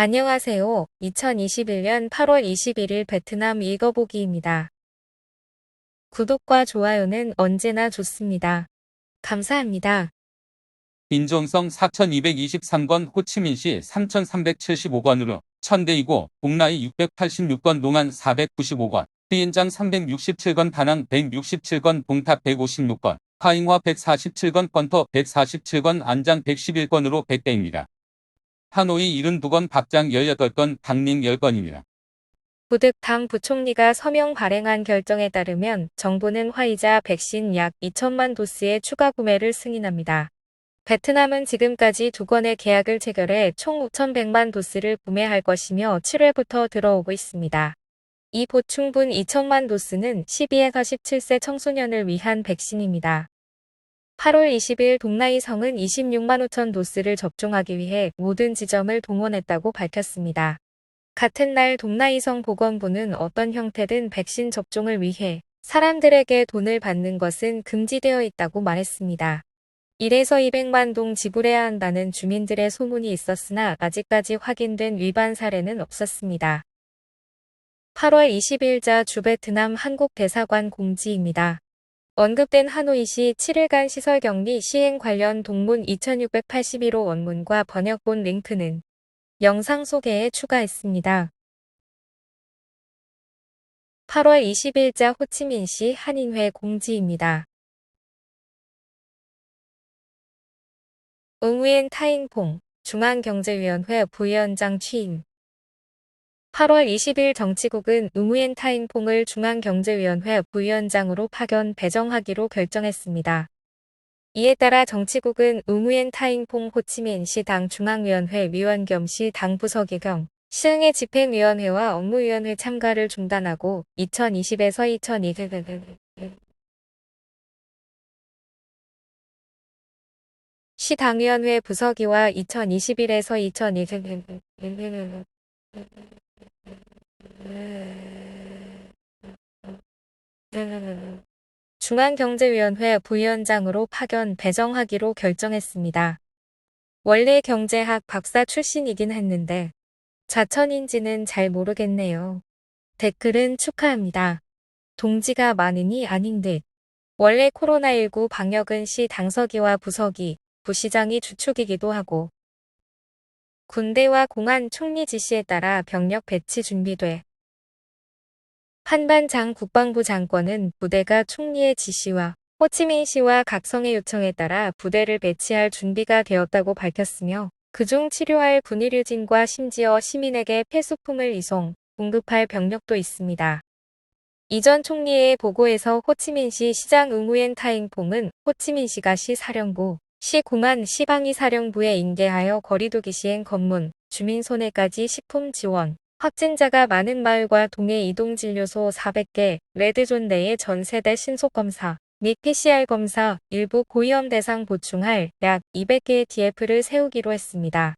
안녕하세요. 2021년 8월 21일 베트남 읽어보기입니다. 구독과 좋아요는 언제나 좋습니다. 감사합니다. 빈종성 4223건 호치민시 3375건으로 천대이고 봉나이 686건 농안 495건 비엔장 367건 다낭 167건 봉탑 156건 하잉화 147건 권토 147건 안장 111건으로 100대입니다. 하노이 72건 박장 18건 강릉 10건입니다. 부득 당 부총리가 서명 발행한 결정에 따르면 정부는 화이자 백신 약 2천만 도스의 추가 구매를 승인합니다. 베트남은 지금까지 2건의 계약을 체결해 총 5,100만 도스를 구매할 것이며 7월부터 들어오고 있습니다. 이 보충분 2천만 도스는 12에서 17세 청소년을 위한 백신입니다. 8월 20일 동나이 성은 26만 5천 도스를 접종하기 위해 모든 지점을 동원했다고 밝혔습니다. 같은 날 동나이성 보건부는 어떤 형태든 백신 접종을 위해 사람들에게 돈을 받는 것은 금지되어 있다고 말했습니다. 1에서 200만 동 지불해야 한다는 주민들의 소문이 있었으나 아직까지 확인된 위반 사례는 없었습니다. 8월 20일자 주베트남 한국대사관 공지입니다. 언급된 하노이시 7일간 시설격리 시행 관련 동문 2681호 원문과 번역본 링크는 영상 소개에 추가했습니다. 8월 20일자 호치민시 한인회 공지입니다. 응우엔 타잉퐁 중앙경제위원회 부위원장 취임. 8월 20일 정치국은 응우엔 타잉퐁을 중앙경제위원회 부위원장으로 파견 배정하기로 결정했습니다. 이에 따라 정치국은 응우엔 타잉퐁 호치민시 당 중앙위원회 위원 겸 시 당 부서기 겸 시흥의 집행위원회와 업무위원회 참가를 중단하고 2020에서 2021 시당위원회 부서기와 2021에서 2021 중앙경제위원회 부위원장으로 파견 배정하기로 결정했습니다. 원래 경제학 박사 출신이긴 했는데 자천인지는 잘 모르겠네요. 댓글은 축하합니다. 동지가 많으니 아닌 듯. 원래 코로나19 방역은 시 당서기와 부서기, 부시장이 주축이기도 하고 군대와 공안 총리 지시에 따라 병력 배치 준비돼. 판반장 국방부 장관은 부대가 총리의 지시와 호치민시와 각성의 요청에 따라 부대를 배치할 준비가 되었다고 밝혔으며 그중 치료할 군의료진과 심지어 시민에게 폐수품을 이송, 공급할 병력도 있습니다. 이전 총리의 보고에서 호치민시 시장 응우엔 타잉퐁은 호치민시가 시 사령부, 시 공안 시방위 사령부에 인계하여 거리두기 시행 검문, 주민 손해까지 식품 지원, 확진자가 많은 마을과 동해 이동진료소 400개, 레드존 내의 전세대 신속검사 및 PCR 검사, 일부 고위험 대상 보충할 약 200개의 DF를 세우기로 했습니다.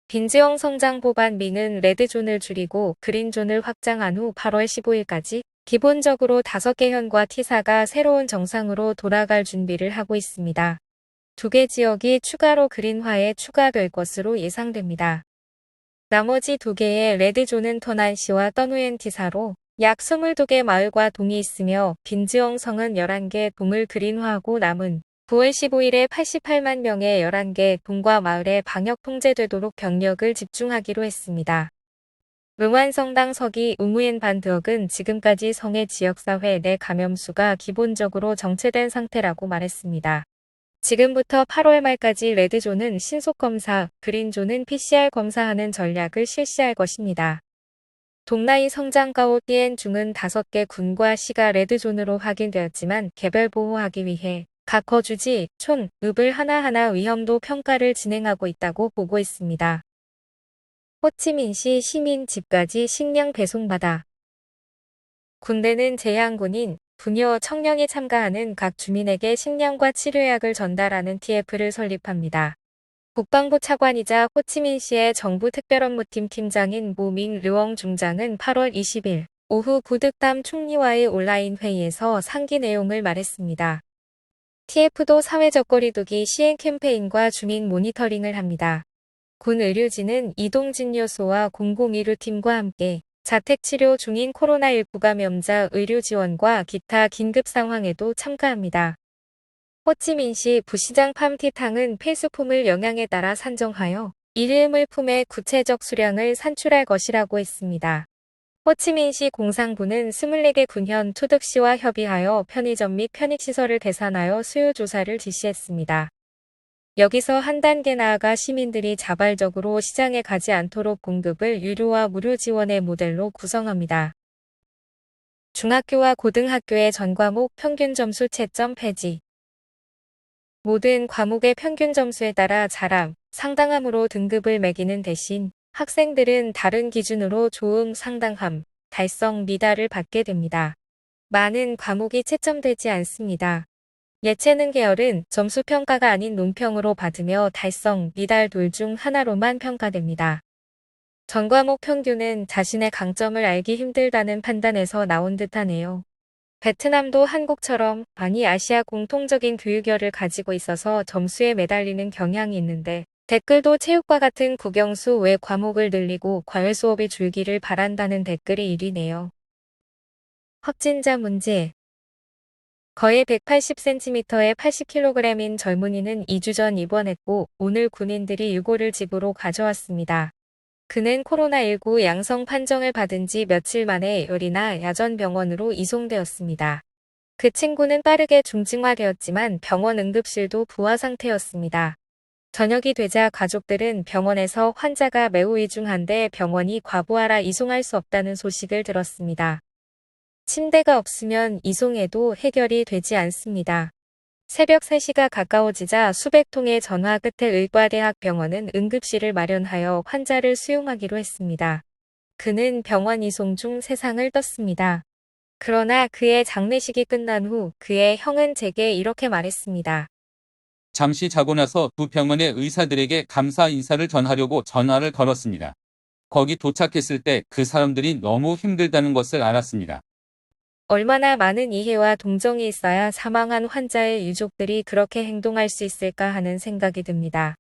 빈지형 성장 보반 미는 레드존을 줄이고 그린존을 확장한 후 8월 15일까지 기본적으로 5개 현과 T사가 새로운 정상으로 돌아갈 준비를 하고 있습니다. 2개 지역이 추가로 그린화에 추가될 것으로 예상됩니다. 나머지 2개의 레드존은 터난시와 떠누엔 T사로 약 22개 마을과 동이 있으며 빈지형 성은 11개 동을 그린화하고 남은 9월 15일에 88만 명의 11개 동과 마을에 방역 통제되도록 병력을 집중하기로 했습니다. 응완성당 서기 응우엔 반드억은 지금까지 성의 지역사회 내 감염수가 기본적으로 정체된 상태라고 말했습니다. 지금부터 8월 말까지 레드존은 신속검사, 그린존은 PCR 검사하는 전략을 실시할 것입니다. 동나이 성장가오 띠엔 중은 5개 군과 시가 레드존으로 확인되었지만 개별 보호하기 위해 각 거주지, 촌, 읍을 하나하나 위험도 평가를 진행하고 있다고 보고했습니다. 호치민시 시민 집까지 식량 배송받아. 군대는 제향군인, 부녀, 청년이 참가하는 각 주민에게 식량과 치료약을 전달하는 TF를 설립합니다. 국방부 차관이자 호치민시의 정부 특별업무팀 팀장인 모밍 르웡 중장은 8월 20일 오후 부득담 총리와의 온라인 회의에서 상기 내용을 말했습니다. TF도 사회적 거리두기 시행 캠페인과 주민 모니터링을 합니다. 군 의료진은 이동진료소와 001루 팀과 함께 자택치료 중인 코로나19 감염자 의료 지원과 기타 긴급 상황에도 참가합니다. 호치민시 부시장 팜티탕은 폐수품을 영양에 따라 산정하여 일회물 품의 구체적 수량을 산출할 것이라고 했습니다. 호치민시 공상부는 24개 군현 투득시와 협의하여 편의점 및 편익시설을 계산하여 수요 조사를実施했습니다. 여기서 한 단계 나아가 시민들이 자발적으로 시장에 가지 않도록 공급을 유료와 무료 지원의 모델로 구성합니다. 중학교와 고등학교의 전 과목 평균 점수 채점 폐지. 모든 과목의 평균 점수에 따라 잘함, 상당함으로 등급을 매기는 대신 학생들은 다른 기준으로 조응, 상당함, 달성, 미달을 받게 됩니다. 많은 과목이 채점되지 않습니다. 예체능 계열은 점수 평가가 아닌 논평으로 받으며 달성, 미달 둘 중 하나로만 평가됩니다. 전 과목 평균은 자신의 강점을 알기 힘들다는 판단에서 나온 듯하네요. 베트남도 한국처럼 많이 아시아 공통적인 교육열을 가지고 있어서 점수에 매달리는 경향이 있는데 댓글도 체육과 같은 국영수 외 과목을 늘리고 과외 수업이 줄기를 바란다는 댓글이 1위네요. 확진자 문제. 거의 180cm에 80kg인 젊은이는 2주 전 입원했고 오늘 군인들이 유골을 집으로 가져왔습니다. 그는 코로나19 양성 판정을 받은 지 며칠 만에 열이나 야전병원으로 이송되었습니다. 그 친구는 빠르게 중증화되었지만 병원 응급실도 부하 상태였습니다. 저녁이 되자 가족들은 병원에서 환자가 매우 위중한데 병원이 과부하라 이송할 수 없다는 소식을 들었습니다. 침대가 없으면 이송해도 해결이 되지 않습니다. 새벽 3시가 가까워지자 수백 통의 전화 끝에 의과대학병원은 응급실을 마련하여 환자를 수용하기로 했습니다. 그는 병원 이송 중 세상을 떴습니다. 그러나 그의 장례식이 끝난 후 그의 형은 제게 이렇게 말했습니다. 잠시 자고 나서 두 병원의 의사들에게 감사 인사를 전하려고 전화를 걸었습니다. 거기 도착했을 때 그 사람들이 너무 힘들다는 것을 알았습니다. 얼마나 많은 이해와 동정이 있어야 사망한 환자의 유족들이 그렇게 행동할 수 있을까 하는 생각이 듭니다.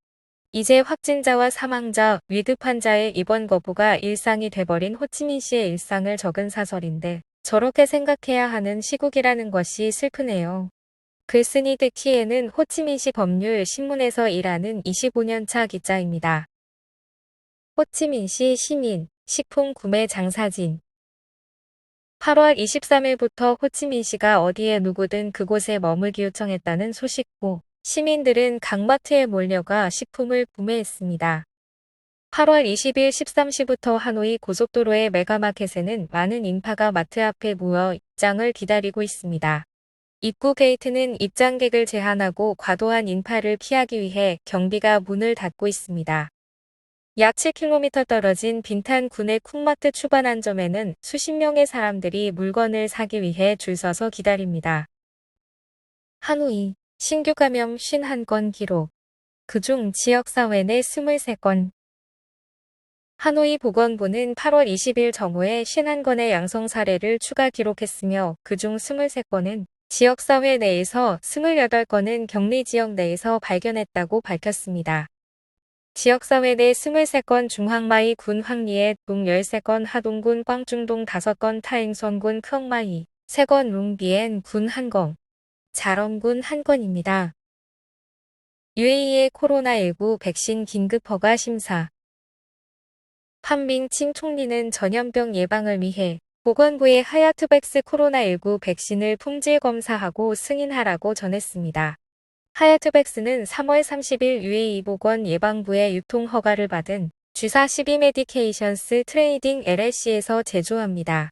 이제 확진자와 사망자, 위급 환자의 입원 거부가 일상이 돼버린 호치민시의 일상을 적은 사설인데 저렇게 생각해야 하는 시국이라는 것이 슬프네요. 글쓴이 득히에는 호치민시 법률 신문에서 일하는 25년차 기자입니다. 호치민시 시민, 식품 구매 장사진 8월 23일부터 호치민시가 어디에 누구든 그곳에 머물기 요청했다는 소식고 시민들은 각 마트에 몰려가 식품을 구매했습니다. 8월 20일 13시부터 하노이 고속도로의 메가마켓에는 많은 인파가 마트 앞에 모여 입장을 기다리고 있습니다. 입구 게이트는 입장객을 제한하고 과도한 인파를 피하기 위해 경비가 문을 닫고 있습니다. 약 7km 떨어진 빈탄군의 쿵마트 추반안점에는 수십 명의 사람들이 물건을 사기 위해 줄 서서 기다립니다. 하노이, 신규 감염 51건 기록. 그중 지역사회 내 23건. 하노이 보건부는 8월 20일 정오에 51건의 양성 사례를 추가 기록했으며 그중 23건은 지역사회 내에서 28건은 격리지역 내에서 발견했다고 밝혔습니다. 지역사회 내 23건 중항마이 군 황리에 동 13건 하동군 꽝중동 5건 타행선군 크엉마이 3건 룽비엔 군 한건 자럼군 한건입니다. UAE의 코로나19 백신 긴급 허가 심사. 판밍칭 총리는 전염병 예방을 위해 보건부에 하야투백스 코로나19 백신을 품질 검사하고 승인하라고 전했습니다. 하야투백스는 3월 30일 UAE 보건 예방부의 유통 허가를 받은 주사 12 메디케이션스 트레이딩 LLC에서 제조합니다.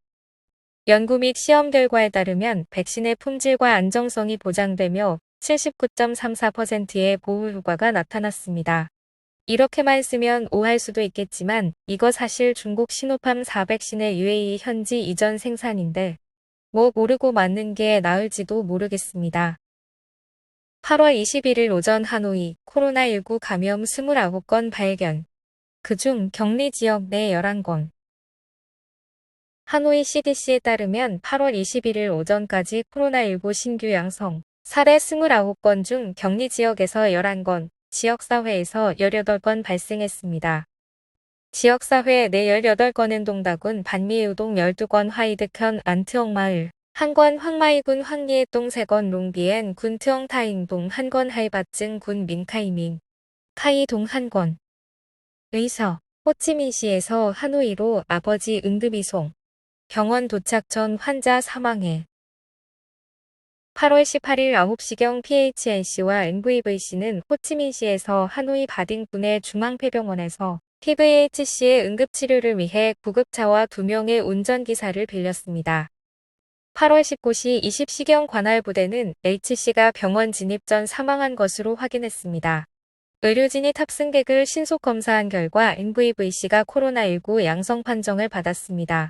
연구 및 시험 결과에 따르면 백신의 품질과 안정성이 보장되며 79.34%의 보호 효과가 나타났습니다. 이렇게만 쓰면 오할 수도 있겠지만 이거 사실 중국 시노팜 4백신의 UAE 현지 이전 생산인데 뭐 모르고 맞는 게 나을지도 모르겠습니다. 8월 21일 오전 하노이 코로나19 감염 29건 발견. 그중 격리 지역 내 11건. 하노이 CDC에 따르면 8월 21일 오전까지 코로나19 신규 양성 사례 29건 중 격리 지역에서 11건, 지역사회에서 18건 발생했습니다. 지역사회 내 18건은 동다군 반미우동 12건 화이득현 안트엉마을 1건 황마이군 황리에동 3건 롱비엔 군 트엉타잉동 1건 하이바증 군 민카이밍 카이동 1건 의서 호치민시에서 하노이로 아버지 응급이송 병원 도착 전 환자 사망해 8월 18일 9시경 PHNC와 NVVC는 호치민시에서 하노이 바딩군의 중앙폐병원에서 PVHC의 응급치료를 위해 구급차와 2명의 운전기사를 빌렸습니다. 8월 19시 20시경 관할부대는 H씨가 병원 진입 전 사망한 것으로 확인했습니다. 의료진이 탑승객을 신속 검사한 결과 NVVC가 코로나19 양성 판정을 받았습니다.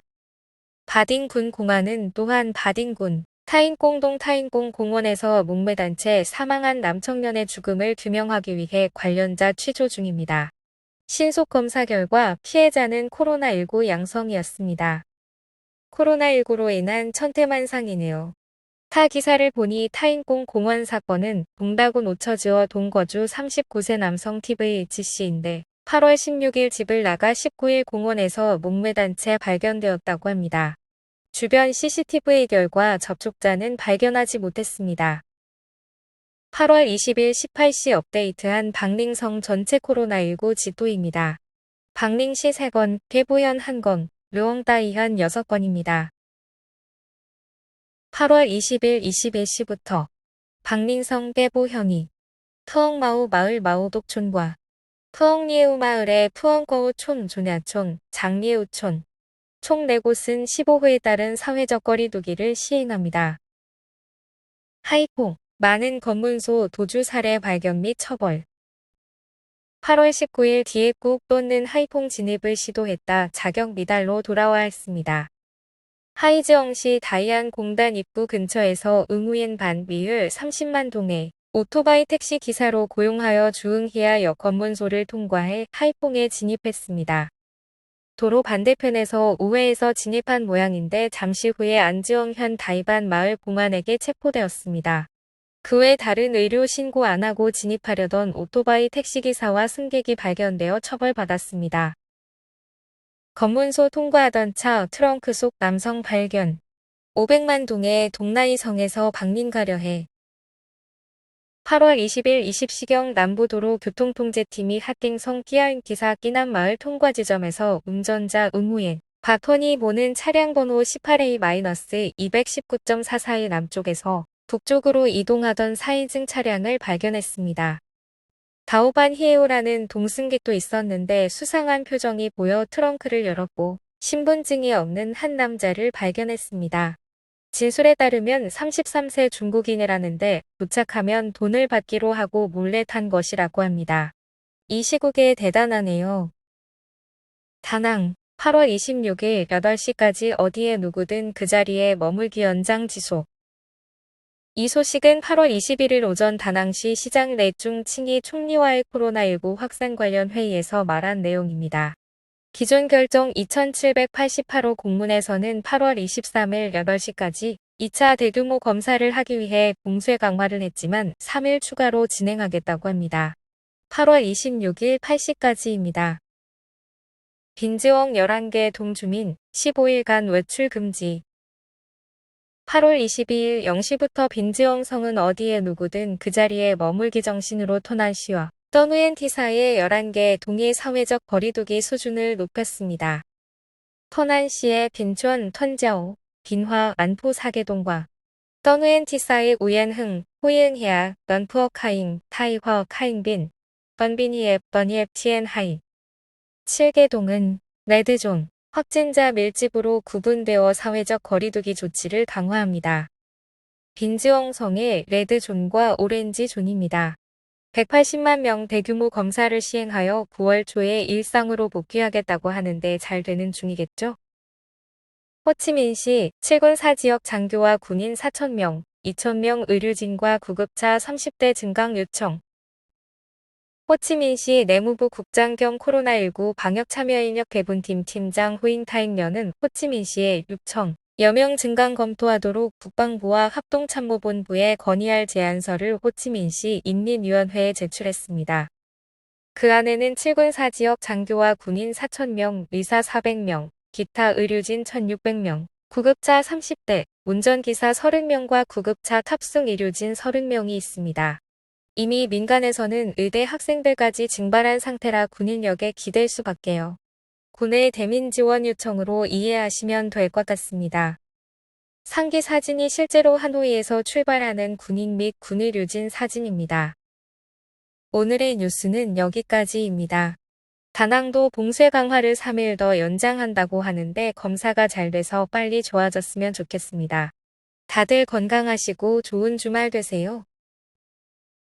바딩군 공안은 또한 바딩군 타인공동 타인공 공원에서 목매단 채 사망한 남청년의 죽음을 규명하기 위해 관련자 취조 중입니다. 신속 검사 결과 피해자는 코로나19 양성이었습니다. 코로나19로 인한 천태만상이네요. 타 기사를 보니 타인공 공원 사건은 동다군 오처지어 동거주 39세 남성 TVHC인데 8월 16일 집을 나가 19일 공원에서 목매단 채 발견되었다고 합니다. 주변 CCTV 결과 접촉자는 발견하지 못했습니다. 8월 20일 18시 업데이트한 박링성 전체 코로나19 지도입니다. 박링시 3건, 괴보현 1건, 르엉따이현 6건입니다. 8월 20일 21시부터 박링성 괴보현이 푸엉마우 마을 마오독촌과 푸엉리에우 마을의 푸엉거우 촌 조냐촌, 장리에우촌 총 4곳은 15호에 따른 사회적 거리두기를 시행합니다. 하이퐁, 많은 검문소 도주 사례 발견 및 처벌 8월 19일 디에국 또는 하이퐁 진입을 시도했다 자격 미달로 돌아와 했습니다. 하이즈엉시 다이안 공단 입구 근처에서 응우옌 반 미율 30만 동에 오토바이 택시 기사로 고용하여 주응히야 역 검문소를 통과해 하이퐁에 진입했습니다. 도로 반대편에서 우회해서 진입한 모양인데 잠시 후에 안즈엉현 다이반 마을 공안에게 체포되었습니다. 그 외 다른 의료 신고 안 하고 진입하려던 오토바이 택시기사와 승객이 발견되어 처벌받았습니다. 검문소 통과하던 차 트렁크 속 남성 발견 500만 동의 동나이성에서 박린 가려 해 8월 20일 20시경 남부도로 교통통제팀이 하띵성 끼아인 기사 끼남마을 통과 지점에서 운전자 응우옌 박헌이 모는 차량 번호 18A-219.441 남쪽에서 북쪽으로 이동하던 4인승 차량을 발견했습니다. 다오반 히에오라는 동승객도 있었는데 수상한 표정이 보여 트렁크를 열었고 신분증이 없는 한 남자를 발견했습니다. 진술에 따르면 33세 중국인이라는데 도착하면 돈을 받기로 하고 몰래 탄 것이라고 합니다. 이 시국에 대단하네요. 다낭 8월 26일 8시까지 어디에 누구든 그 자리에 머물기 연장 지속. 이 소식은 8월 21일 오전 다낭시 시장 레중 칭이 총리와의 코로나19 확산 관련 회의에서 말한 내용입니다. 기존 결정 2788호 공문에서는 8월 23일 8시까지 2차 대규모 검사를 하기 위해 봉쇄 강화를 했지만 3일 추가로 진행하겠다고 합니다. 8월 26일 8시까지입니다. 빈지엉 11개 동주민 15일간 외출 금지 8월 22일 0시부터 빈지엉 성은 어디에 누구든 그 자리에 머물기 정신으로 토난시와 떠누엔티사의 11개 동의 사회적 거리두기 수준을 높였습니다. 터난시의 빈촌, 턴자오, 빈화, 안포 사계동과 떠누엔티사의 우옌흥, 호이응해아, 런푸어카잉, 타이화, 카잉빈, 번빈히앱, 번히앱 티엔하이 7개동은 레드존, 확진자 밀집으로 구분되어 사회적 거리두기 조치를 강화합니다. 빈지엉 성의 레드존과 오렌지존입니다. 180만 명 대규모 검사를 시행하여 9월 초에 일상으로 복귀하겠다고 하는데 잘 되는 중이겠죠? 호치민시 7군 4지역 장교와 군인 4,000명, 2,000명 의료진과 구급차 30대 증강 요청. 호치민시 내무부 국장 겸 코로나19 방역참여인력 개분팀 팀장 후잉타잉련은 호치민시에 6,000 여명 증강 검토하도록 국방부와 합동참모본부에 건의할 제안서를 호치민시 인민위원회에 제출했습니다. 그 안에는 7군 4지역 장교와 군인 4,000명, 의사 400명, 기타 의료진 1,600명, 구급차 30대, 운전기사 30명과 구급차 탑승 의료진 30명이 있습니다. 이미 민간에서는 의대 학생들까지 증발한 상태라 군인력에 기댈 수밖에요. 군의 대민 지원 요청으로 이해하시면 될 것 같습니다. 상기 사진이 실제로 하노이에서 출발하는 군인 및 군의료진 사진입니다. 오늘의 뉴스는 여기까지입니다. 다낭도 봉쇄 강화를 3일 더 연장한다고 하는데 검사가 잘 돼서 빨리 좋아졌으면 좋겠습니다. 다들 건강하시고 좋은 주말 되세요.